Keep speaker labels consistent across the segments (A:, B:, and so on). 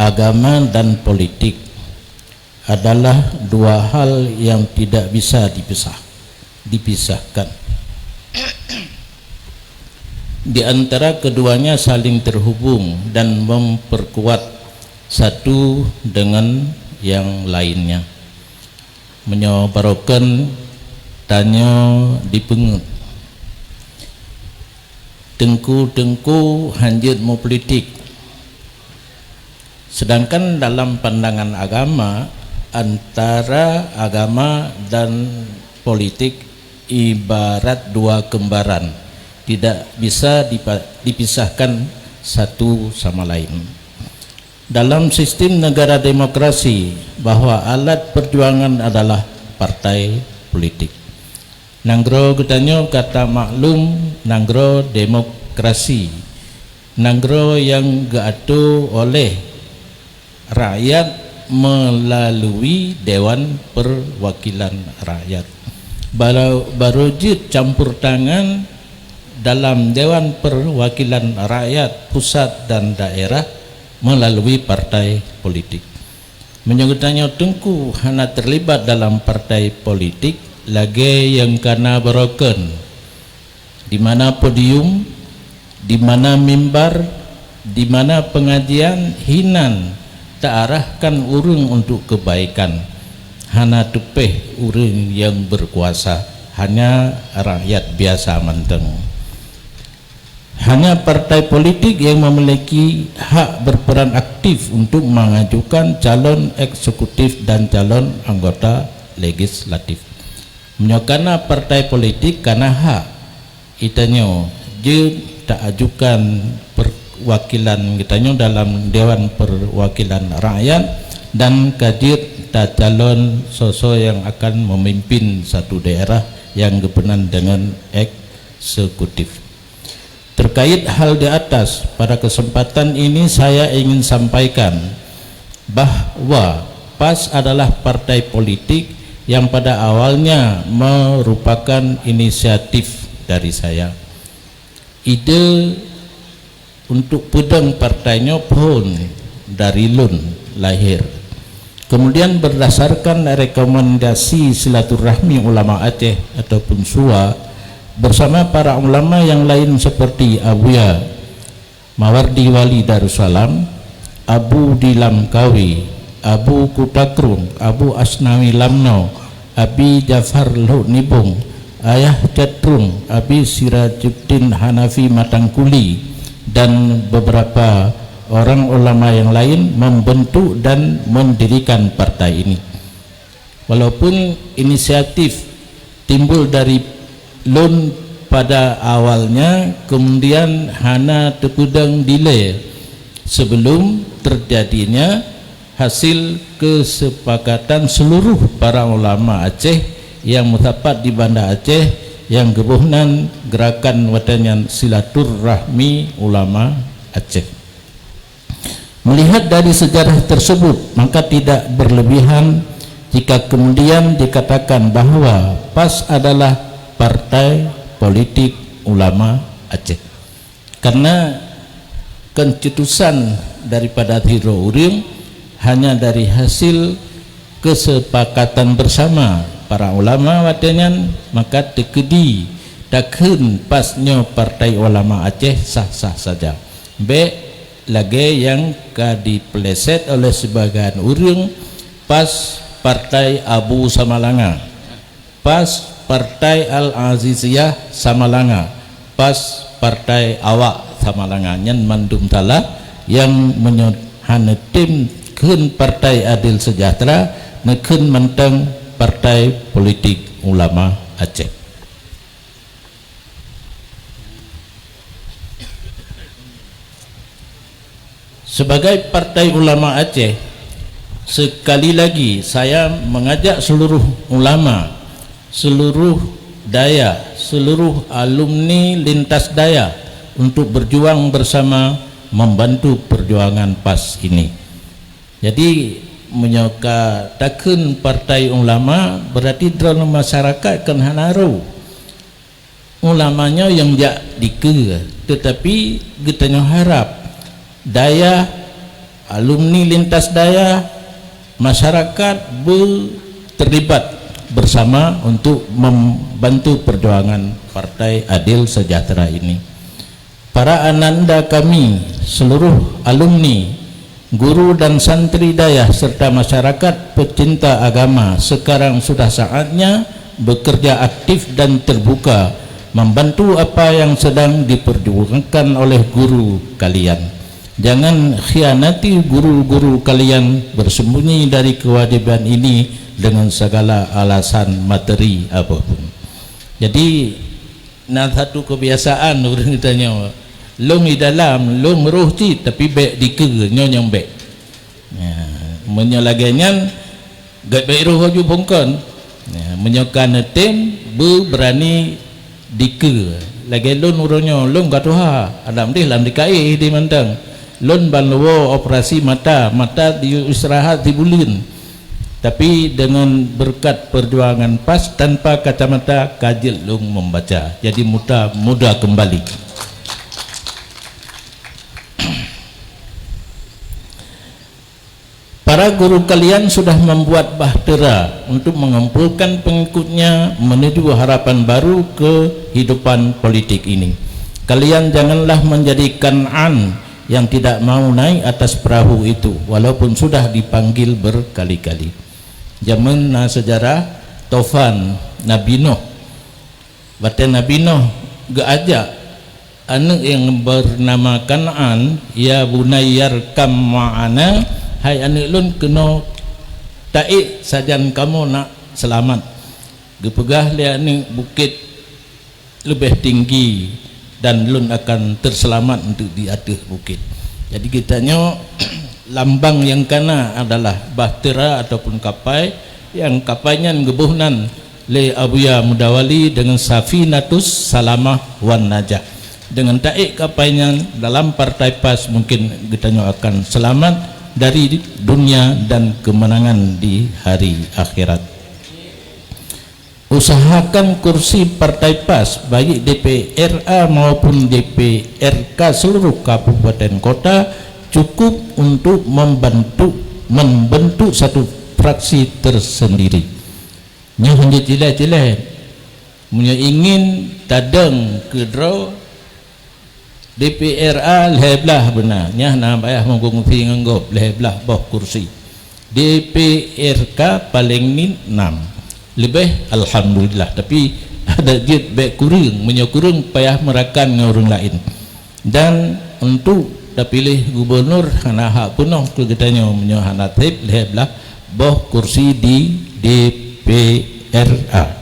A: agama dan politik adalah dua hal yang tidak bisa dipisahkan. Di antara keduanya saling terhubung dan memperkuat satu dengan yang lainnya. Menyobarokan tanya dipengut. Tengku hanjut mau politik. Sedangkan dalam pandangan agama, antara agama dan politik ibarat dua kembaran, tidak bisa dipisahkan satu sama lain. Dalam sistem negara demokrasi, bahwa alat perjuangan adalah partai politik. Nanggro getanyo kata maklum, nanggro demokrasi, nanggro yang diatur oleh rakyat melalui Dewan Perwakilan Rakyat. Barujud campur tangan dalam Dewan Perwakilan Rakyat pusat dan daerah melalui partai politik. Menyebutnya Tengku hanya terlibat dalam partai politik lagi yang karena beroken, di mana podium, di mana mimbar, di mana pengajian hinan tak arahkan urung untuk kebaikan, hanya tupeh urung yang berkuasa, hanya rakyat biasa manteng. Hanya partai politik yang memiliki hak berperan aktif untuk mengajukan calon eksekutif dan calon anggota legislatif. Menyokana partai politik karena hak itanyo je tak ajukan perwakilan kitanyo dalam Dewan Perwakilan Rakyat dan kajit tak calon sosok yang akan memimpin satu daerah yang berkenan dengan eksekutif. Terkait hal di atas, pada kesempatan ini saya ingin sampaikan bahwa PAS adalah partai politik yang pada awalnya merupakan inisiatif dari saya. Ide untuk pedang partainya pun dari Lun lahir. Kemudian berdasarkan rekomendasi silaturahmi ulama Aceh ataupun SUA bersama para ulama yang lain seperti Abuya Mawardi Wali Darussalam, Abu Dilam Kawi, Abu Kutakrung, Abu Asnawi Lamno, Abi Jafar Luh Nibung, Ayah Catrung, Abi Sirajuddin Hanafi Matangkuli, dan beberapa orang ulama yang lain membentuk dan mendirikan partai ini. Walaupun inisiatif timbul dari Lun pada awalnya, kemudian hana terkudang delay sebelum terjadinya hasil kesepakatan seluruh para ulama Aceh yang mutapat di Banda Aceh yang gebuhnan gerakan watanyan silaturahmi ulama Aceh. Melihat dari sejarah tersebut, maka tidak berlebihan jika kemudian dikatakan bahwa PAS adalah partai politik ulama Aceh, karena konstitusan daripada Hiro Uring hanya dari hasil kesepakatan bersama para ulama watanyan, maka tekedi takun pasnya partai ulama Aceh sah-sah saja. B lagi yang dipeleset oleh sebagian urang PAS partai Abu Samalanga, PAS Partai Al-Aziziyah Samalanga, PAS Partai Awak Samalanga, nyen mandum tala yang menyohanetim kun Partai Adil Sejahtera nekun menteng Partai Politik Ulama Aceh. Sebagai Partai Ulama Aceh, sekali lagi saya mengajak seluruh ulama, seluruh daya, seluruh alumni lintas daya untuk berjuang bersama membantu perjuangan PAS ini. Jadi menyoka takun partai ulama berarti dalam masyarakat kan hanaru ulamanya yang jak dike, tetapi kita harap daya alumni lintas daya, masyarakat terlibat bersama untuk membantu perjuangan Partai Adil Sejahtera ini. Para ananda kami, seluruh alumni, guru dan santri daya serta masyarakat pecinta agama sekarang sudah saatnya bekerja aktif dan terbuka membantu apa yang sedang diperjuangkan oleh guru kalian. Jangan khianati guru-guru kalian bersembunyi dari kewajiban ini dengan segala alasan materi apapun. Jadi satu kebiasaan orang tanya, long di dalam, long roh ti tapi baik di ke nyong baik. Ya, menyalagannya gak baik roh aju bongkon. Ya, menyokan tem berani dike lagi lon uronyo lon gatuha adam deh lam dikai di mandang lon banlowo operasi mata di istirahat di bulin, tapi dengan berkat perjuangan PAS tanpa kacamata kajil lung membaca jadi mudah kembali. Para guru kalian sudah membuat bahtera untuk mengumpulkan pengikutnya menuju harapan baru kehidupan politik ini. Kalian janganlah menjadi Kan'an yang tidak mau naik atas perahu itu walaupun sudah dipanggil berkali-kali. Zaman sejarah Tofan Nabi Nuh, batin Nabi Nuh geajak anak yang bernama Kan'an, ya bunayyar kam ma'ana, hai anak lun kena taik sajan kamu nak selamat. Gepegah lihat ni bukit lebih tinggi dan lun akan terselamat untuk di atas bukit. Jadi kitanya lambang yang kana adalah bahtera ataupun kapai, yang kapainya gebuhnan le Abuya Mudawali dengan Safinatus Salamah wan Najah. Dengan taik kapainya dalam partai PAS mungkin kitanya akan selamat dari dunia dan kemenangan di hari akhirat. Usahakan kursi partai PAS baik DPRA maupun DPRK seluruh kabupaten kota cukup untuk membentuk satu fraksi tersendiri. Nya hanya jelek-jelek punya ingin tadang ke draw DPRA leheblah benarnya nama ayah mengungsi nganggap leheblah boh kursi. DPRK paling ni 6 lebih alhamdulillah, tapi ada jet baik kurang menyokurung payah merakan dengan orang lain. Dan untuk dapilih gubernur hana hak penuh kegetanya menyohana tip leheblah boh kursi di DPRA.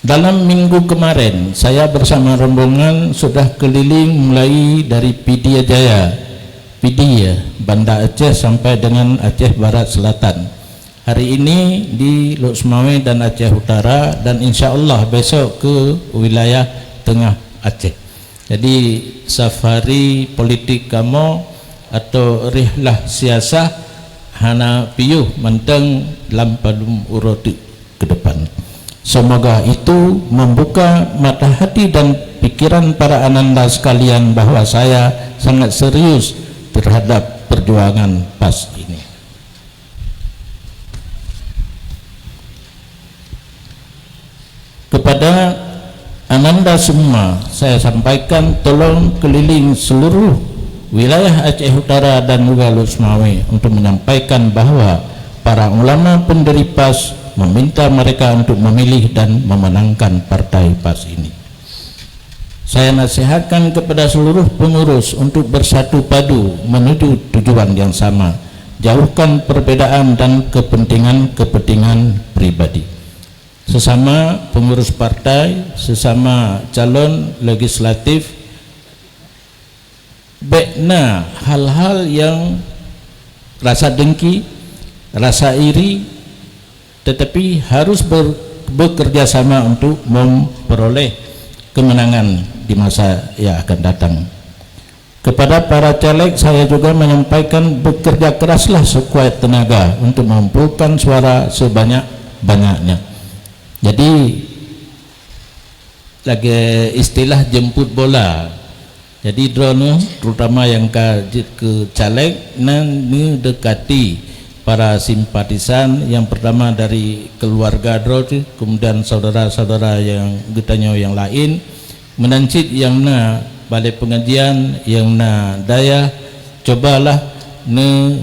A: Dalam minggu kemarin saya bersama rombongan sudah keliling mulai dari Pidia Jaya, Banda Aceh sampai dengan Aceh Barat Selatan. Hari ini di Lok Semawe dan Aceh Utara, dan insya Allah besok ke wilayah Tengah Aceh. Jadi safari politik kamu atau rihlah siasah hana piyuh menteng lampalum urut ke depan. Semoga itu membuka mata hati dan pikiran para ananda sekalian bahwa saya sangat serius terhadap perjuangan PAS ini. Kepada ananda semua saya sampaikan, tolong keliling seluruh wilayah Aceh Utara dan juga Lok Semawe untuk menyampaikan bahwa para ulama pendiri PAS meminta mereka untuk memilih dan memenangkan partai PAS ini. Saya nasihatkan kepada seluruh pengurus untuk bersatu padu menuju tujuan yang sama. Jauhkan perbedaan dan kepentingan pribadi. Sesama pengurus partai, sesama calon legislatif, bekna hal-hal yang rasa dengki, rasa iri, tetapi harus bekerja sama untuk memperoleh kemenangan di masa yang akan datang. Kepada para caleg saya juga menyampaikan bekerja keraslah sekuat tenaga untuk mengumpulkan suara sebanyak-banyaknya. Jadi lagi istilah jemput bola, Jadi drone terutama yang ke caleg nan dekati para simpatisan, yang pertama dari keluarga drone, kemudian saudara-saudara yang getanya yang lain menancit yang na balai pengajian yang na daya, cobalah ne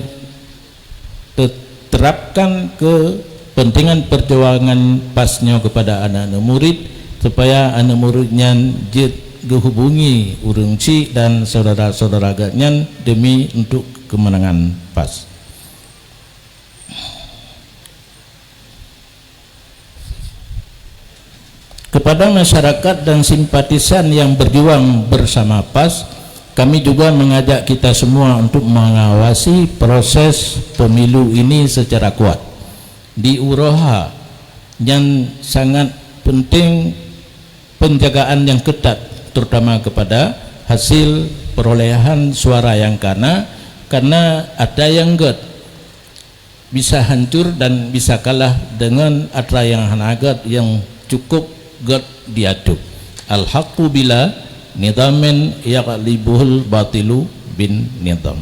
A: terapkan ke pentingan perjuangan pasnya kepada anak-anak murid, supaya anak muridnya hubungi urang ci dan saudara-saudara agaknya demi untuk kemenangan PAS. Kepada masyarakat dan simpatisan yang berjuang bersama PAS, kami juga mengajak kita semua untuk mengawasi proses pemilu ini secara kuat. Di Uroha yang sangat penting penjagaan yang ketat, terutama kepada hasil perolehan suara yang karena ada yang bisa hancur dan bisa kalah dengan ada yang hanagat yang cukup diadu. Al-haqqu bila nidamin yaqlibuhul batilu bin nidam.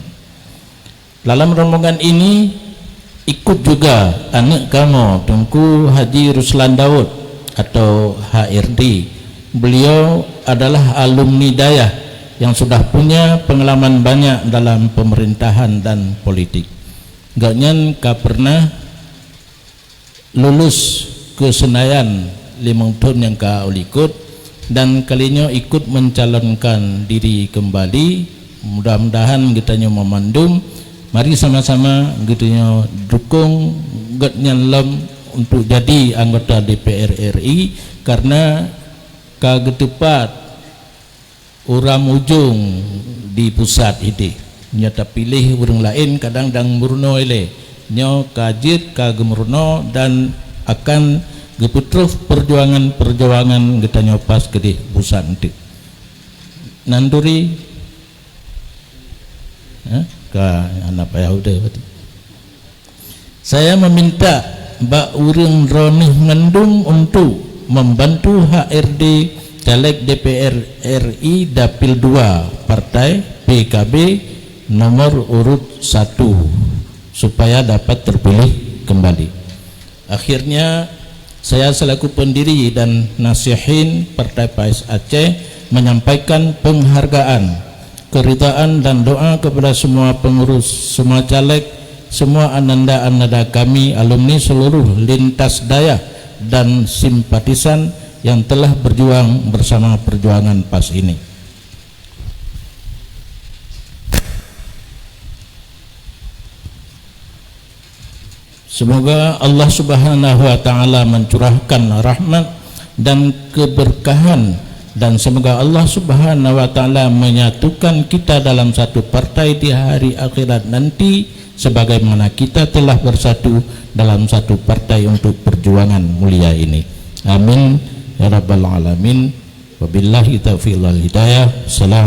A: Dalam rombongan ini ikut juga anak kamu Tunku Haji Ruslan Daud atau HRD. Beliau adalah alumni Dayah yang sudah punya pengalaman banyak dalam pemerintahan dan politik. Gaknya pernah lulus ke Senayan 5 tahun yang ikut, dan kalinya ikut mencalonkan diri kembali. Mudah-mudahan kitanya memandum, mari sama-sama kitanya dukung gatnya lem untuk jadi anggota DPR RI, karena kagetepat uram ujung di pusat ini nyata pilih urang lain kadang dang murno ile nyo kajit kagemurno dan akan geputruf perjuangan kita nyopas ke di pusat nanti nanduri ka anak payah udah. Saya meminta Mbak Urang Ronih Mendung untuk membantu HRD caleg DPR RI Dapil 2 Partai PKB nomor urut 1 supaya dapat terpilih kembali. Akhirnya saya selaku pendiri dan nasihin Partai PAS Aceh menyampaikan penghargaan, keridaan dan doa kepada semua pengurus, semua caleg, semua ananda-ananda kami, alumni seluruh lintas daya dan simpatisan yang telah berjuang bersama perjuangan PAS ini. Semoga Allah Subhanahu wa taala mencurahkan rahmat dan keberkahan, dan semoga Allah Subhanahu wa taala menyatukan kita dalam satu partai di hari akhirat nanti, sebagaimana kita telah bersatu dalam satu partai untuk perjuangan mulia ini. Amin ya rabbal alamin. Wabillahi taufiq wal hidayah. Salam.